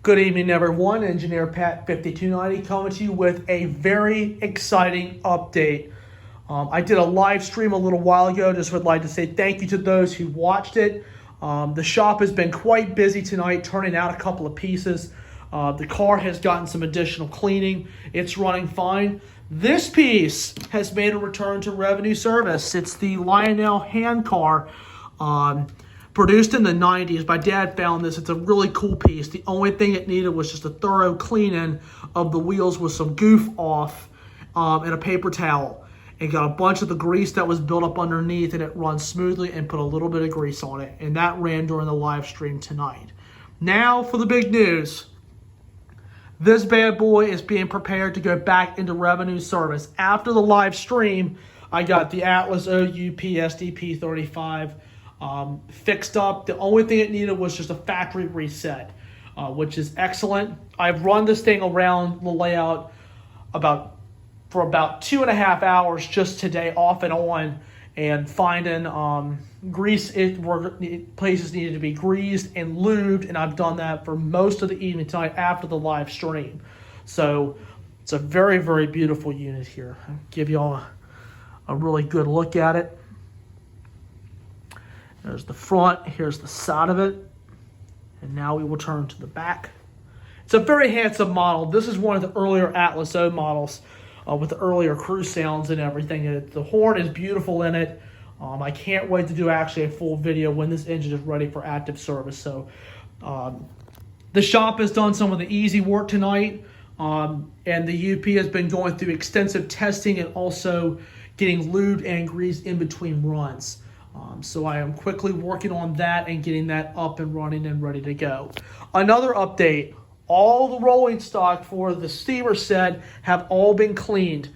Good evening, everyone. Engineer Pat 5290 coming to you with a very exciting update. I did a live stream a little while ago. Just would like to say thank you to those who watched it. The shop has been quite busy tonight, turning out a couple of pieces. The car has gotten some additional cleaning. It's running fine. This piece has made a return to revenue service. It's the Lionel hand car. Produced in the 90s. My dad found this. It's a really cool piece. The only thing it needed was just a thorough cleaning of the wheels with some goof off and a paper towel. It got a bunch of the grease that was built up underneath, and it runs smoothly, and put a little bit of grease on it. And that ran during the live stream tonight. Now for the big news. This bad boy is being prepared to go back into revenue service. After the live stream, I got the Atlas OUP SDP 35 fixed up. The only thing it needed was just a factory reset, which is excellent. I've run this thing around the layout for about 2.5 hours just today, off and on, and finding grease where places needed to be greased and lubed, and I've done that for most of the evening tonight after the live stream. So it's a very, very beautiful unit here. I'll give you all a really good look at it. There's the front, here's the side of it, and now we will turn to the back. It's a very handsome model. This is one of the earlier Atlas O models with the earlier cruise sounds and everything. The horn is beautiful in it. I can't wait to do actually a full video when this engine is ready for active service. So the shop has done some of the easy work tonight, and the UP has been going through extensive testing and also getting lubed and greased in between runs. So I am quickly working on that and getting that up and running and ready to go. Another update, all the rolling stock for the steamer set have all been cleaned.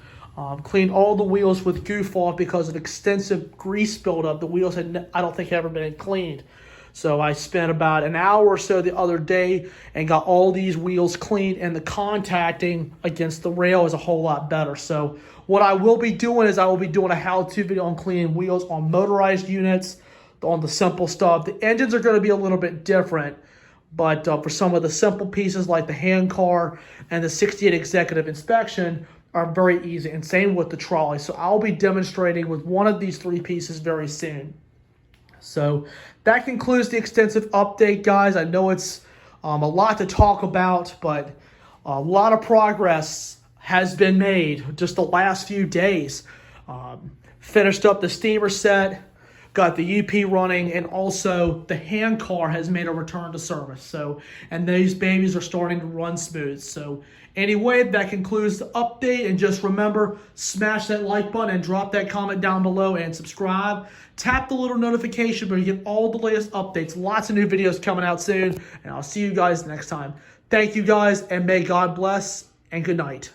Cleaned all the wheels with goof off because of extensive grease buildup. The wheels had, I don't think, ever been cleaned. So I spent about an hour or so the other day and got all these wheels cleaned, and the contacting against the rail is a whole lot better. So what I will be doing is I will be doing a how-to video on cleaning wheels on motorized units, on the simple stuff. The engines are going to be a little bit different, but for some of the simple pieces like the hand car and the 68 executive inspection are very easy, and same with the trolley. So I'll be demonstrating with one of these three pieces very soon. So that concludes the extensive update, guys. I know it's a lot to talk about, but a lot of progress has been made just the last few days. Finished up the steamer set, got the UP running, and also the hand car has made a return to service. So, and these babies are starting to run smooth. So anyway, that concludes the update. And just remember, smash that like button and drop that comment down below and subscribe. Tap the little notification bell to get all the latest updates. Lots of new videos coming out soon. And I'll see you guys next time. Thank you guys, and may God bless, and good night.